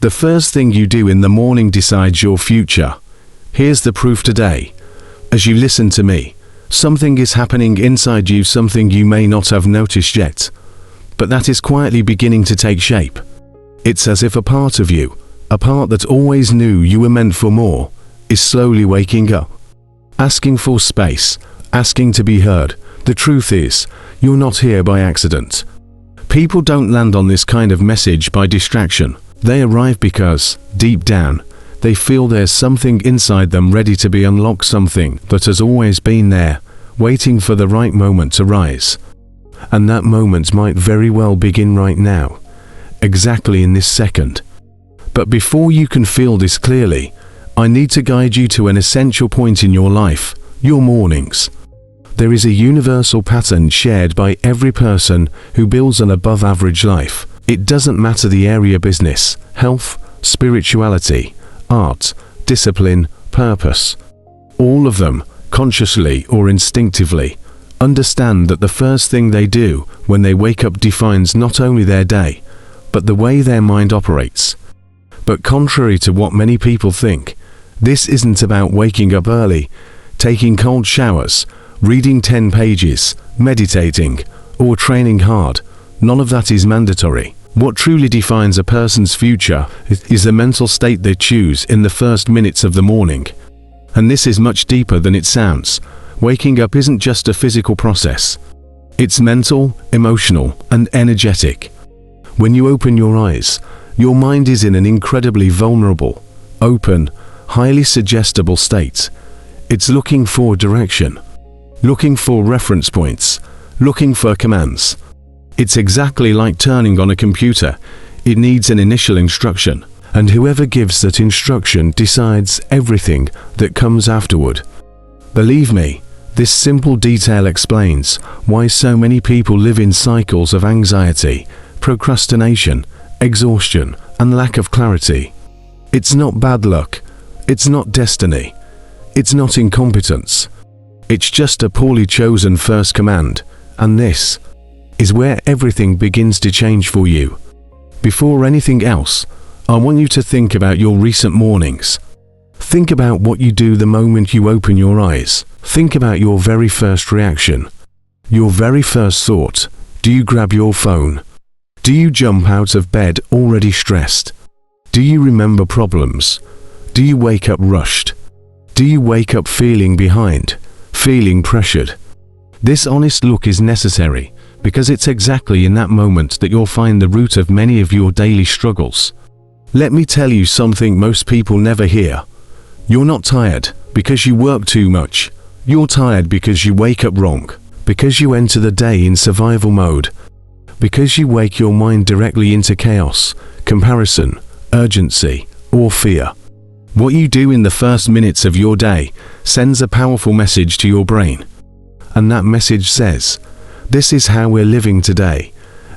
The first thing you do in the morning decides your future. Here's the proof today. As you listen to me, something is happening inside you, something you may not have noticed yet, but that is quietly beginning to take shape. It's as if a part of you, a part that always knew you were meant for more, is slowly waking up, asking for space, asking to be heard. The truth is, you're not here by accident. People don't land on this kind of message by distraction. They arrive because, deep down, they feel there's something inside them ready to be unlocked, something that has always been there, waiting for the right moment to rise. And that moment might very well begin right now, exactly in this second. But before you can feel this clearly, I need to guide you to an essential point in your life, your mornings. There is a universal pattern shared by every person who builds an above-average life. It doesn't matter the area: business, health, spirituality, art, discipline, purpose. All of them, consciously or instinctively, understand that the first thing they do when they wake up defines not only their day, but the way their mind operates. But contrary to what many people think, this isn't about waking up early, taking cold showers, reading 10 pages, meditating, or training hard. None of that is mandatory. What truly defines a person's future is the mental state they choose in the first minutes of the morning. And this is much deeper than it sounds. Waking up isn't just a physical process. It's mental, emotional, and energetic. When you open your eyes, your mind is in an incredibly vulnerable, open, highly suggestible state. It's looking for direction, looking for reference points, looking for commands. It's exactly like turning on a computer. It needs an initial instruction, and whoever gives that instruction decides everything that comes afterward. Believe me, this simple detail explains why so many people live in cycles of anxiety, procrastination, exhaustion, and lack of clarity. It's not bad luck. It's not destiny. It's not incompetence. It's just a poorly chosen first command, and this is where everything begins to change for you. Before anything else, I want you to think about your recent mornings. Think about what you do the moment you open your eyes. Think about your very first reaction, your very first thought. Do you grab your phone? Do you jump out of bed already stressed? Do you remember problems? Do you wake up rushed? Do you wake up feeling behind, feeling pressured? This honest look is necessary, because it's exactly in that moment that you'll find the root of many of your daily struggles. Let me tell you something most people never hear. You're not tired because you work too much. You're tired because you wake up wrong, because you enter the day in survival mode, because you wake your mind directly into chaos, comparison, urgency, or fear. What you do in the first minutes of your day sends a powerful message to your brain. And that message says, this is how we're living today.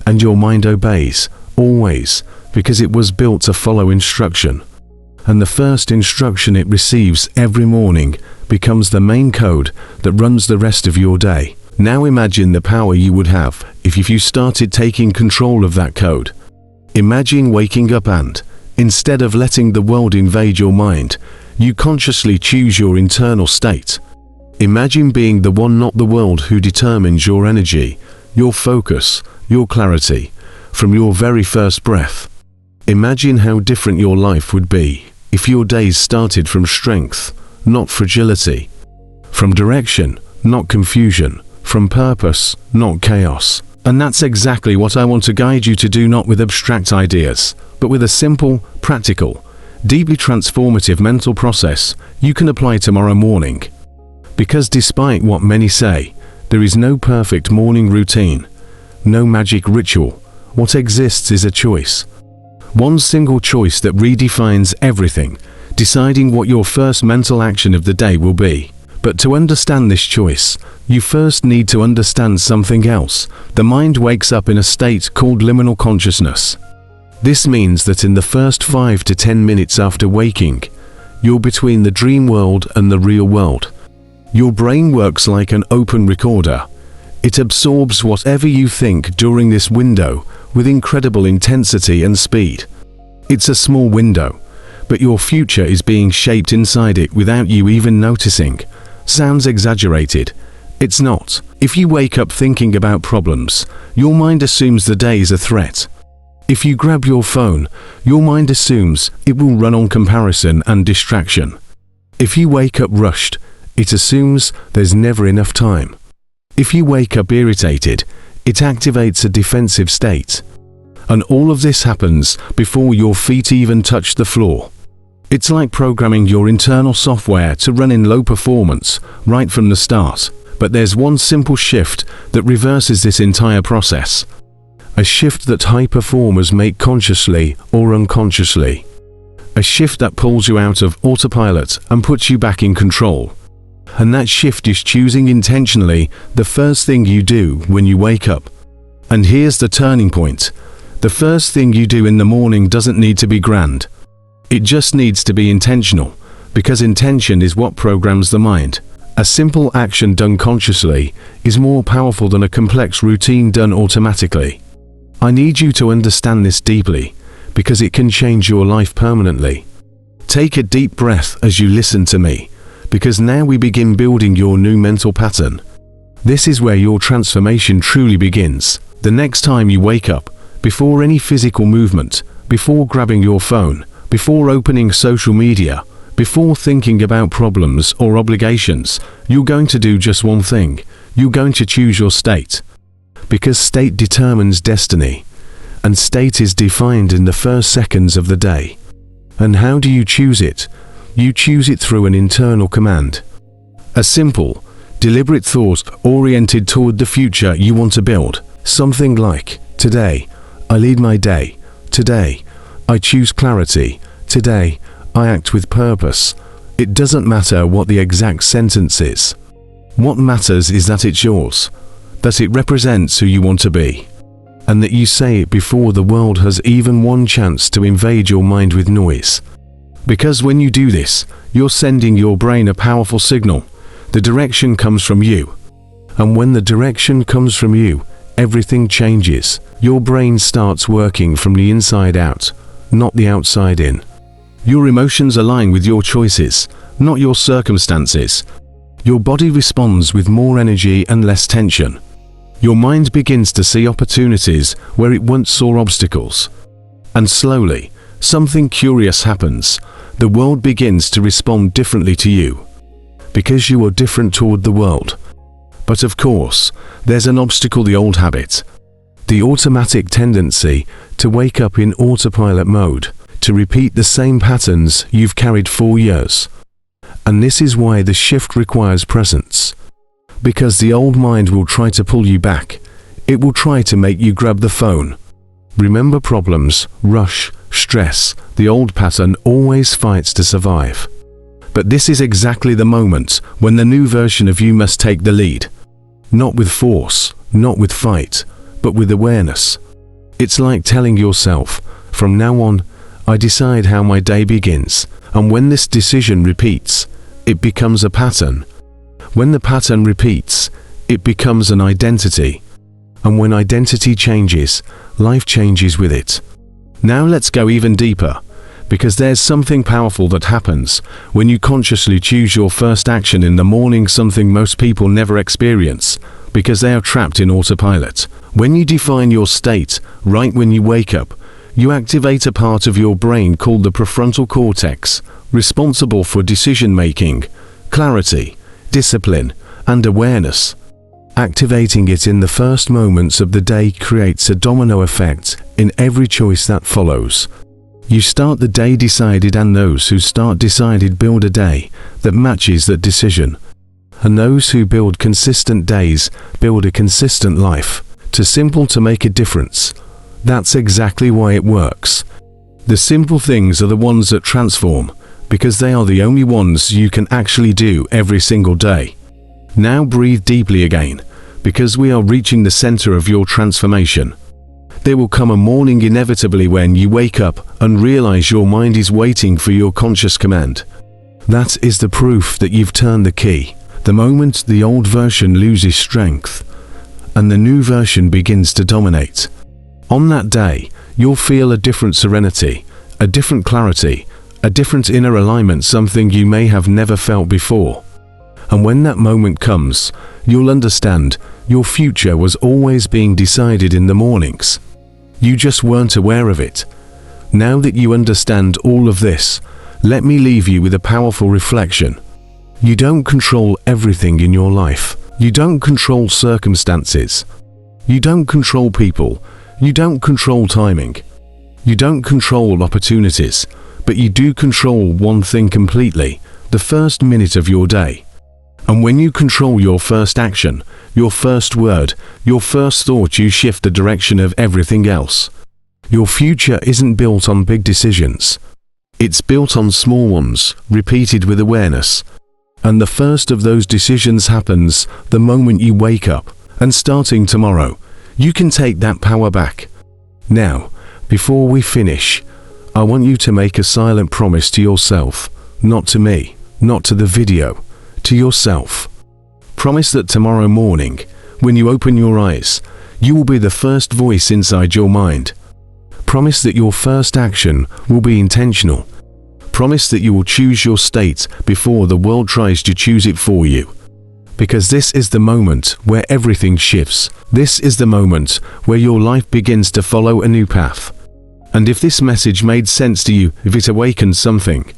And your mind obeys, always, because it was built to follow instruction. And the first instruction it receives every morning becomes the main code that runs the rest of your day. Now imagine the power you would have if you started taking control of that code. Imagine waking up and, instead of letting the world invade your mind, you consciously choose your internal state. Imagine being the one, not the world, who determines your energy, your focus, your clarity, from your very first breath. Imagine how different your life would be if your days started from strength, not fragility, from direction, not confusion, from purpose, not chaos. And that's exactly what I want to guide you to do, not with abstract ideas, but with a simple, practical, deeply transformative mental process you can apply tomorrow morning. Because despite what many say, there is no perfect morning routine, no magic ritual. What exists is a choice. One single choice that redefines everything, deciding what your first mental action of the day will be. But to understand this choice, you first need to understand something else. The mind wakes up in a state called liminal consciousness. This means that in the first 5 to 10 minutes after waking, you're between the dream world and the real world. Your brain works like an open recorder. It absorbs whatever you think during this window with incredible intensity and speed. It's a small window, but your future is being shaped inside it without you even noticing. Sounds exaggerated. It's not. If you wake up thinking about problems, your mind assumes the day is a threat. If you grab your phone, your mind assumes it will run on comparison and distraction. If you wake up rushed, it assumes there's never enough time. If you wake up irritated, it activates a defensive state. And all of this happens before your feet even touch the floor. It's like programming your internal software to run in low performance right from the start. But there's one simple shift that reverses this entire process. A shift that high performers make consciously or unconsciously. A shift that pulls you out of autopilot and puts you back in control. And that shift is choosing intentionally the first thing you do when you wake up. And here's the turning point. The first thing you do in the morning doesn't need to be grand. It just needs to be intentional, because intention is what programs the mind. A simple action done consciously is more powerful than a complex routine done automatically. I need you to understand this deeply, because it can change your life permanently. Take a deep breath as you listen to me, because now we begin building your new mental pattern. This is where your transformation truly begins. The next time you wake up, before any physical movement, before grabbing your phone, before opening social media, before thinking about problems or obligations, you're going to do just one thing. You're going to choose your state. Because state determines destiny, and state is defined in the first seconds of the day. And how do you choose it? You choose it through an internal command. A simple, deliberate thought oriented toward the future you want to build. Something like, today, I lead my day. Today, I choose clarity. Today, I act with purpose. It doesn't matter what the exact sentence is. What matters is that it's yours, that it represents who you want to be, and that you say it before the world has even one chance to invade your mind with noise. Because when you do this, you're sending your brain a powerful signal. The direction comes from you. And when the direction comes from you, everything changes. Your brain starts working from the inside out, not the outside in. Your emotions align with your choices, not your circumstances. Your body responds with more energy and less tension. Your mind begins to see opportunities where it once saw obstacles. And slowly, something curious happens. The world begins to respond differently to you. Because you are different toward the world. But of course, there's an obstacle: the old habit. The automatic tendency to wake up in autopilot mode, to repeat the same patterns you've carried for years. And this is why the shift requires presence. Because the old mind will try to pull you back. It will try to make you grab the phone. Remember problems, rush, stress. The old pattern always fights to survive. But this is exactly the moment when the new version of you must take the lead. Not with force, not with fight, but with awareness. It's like telling yourself, from now on, I decide how my day begins. And when this decision repeats, it becomes a pattern. When the pattern repeats, it becomes an identity. And when identity changes, life changes with it. Now let's go even deeper, because there's something powerful that happens when you consciously choose your first action in the morning, something most people never experience, because they are trapped in autopilot. When you define your state, right when you wake up, you activate a part of your brain called the prefrontal cortex, responsible for decision-making, clarity, discipline, and awareness. Activating it in the first moments of the day creates a domino effect in every choice that follows. You start the day decided, and those who start decided build a day that matches that decision. And those who build consistent days build a consistent life. Too simple to make a difference. That's exactly why it works. The simple things are the ones that transform, because they are the only ones you can actually do every single day. Now breathe deeply again, because we are reaching the center of your transformation. There will come a morning inevitably when you wake up and realize your mind is waiting for your conscious command. That is the proof that you've turned the key. The moment the old version loses strength, and the new version begins to dominate. On that day, you'll feel a different serenity, a different clarity, a different inner alignment, something you may have never felt before. And when that moment comes, you'll understand your future was always being decided in the mornings. You just weren't aware of it. Now that you understand all of this, let me leave you with a powerful reflection. You don't control everything in your life. You don't control circumstances. You don't control people. You don't control timing. You don't control opportunities, but you do control one thing completely, the first minute of your day. And when you control your first action, your first word, your first thought, you shift the direction of everything else. Your future isn't built on big decisions. It's built on small ones, repeated with awareness. And the first of those decisions happens the moment you wake up. And starting tomorrow, you can take that power back. Now, before we finish, I want you to make a silent promise to yourself, not to me, not to the video, to yourself. Promise that tomorrow morning, when you open your eyes, you will be the first voice inside your mind. Promise that your first action will be intentional. Promise that you will choose your state before the world tries to choose it for you. Because this is the moment where everything shifts. This is the moment where your life begins to follow a new path. And if this message made sense to you, if it awakened something,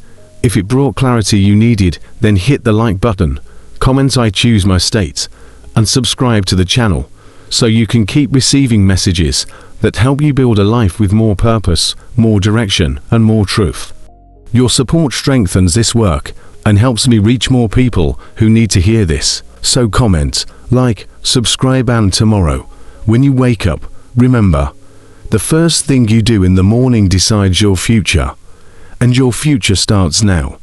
if it brought clarity you needed, then hit the like button, comment "I choose my state," and subscribe to the channel so you can keep receiving messages that help you build a life with more purpose, more direction, and more truth. Your support strengthens this work and helps me reach more people who need to hear this. So comment, like, subscribe, and tomorrow, when you wake up, remember, the first thing you do in the morning decides your future, and your future starts now.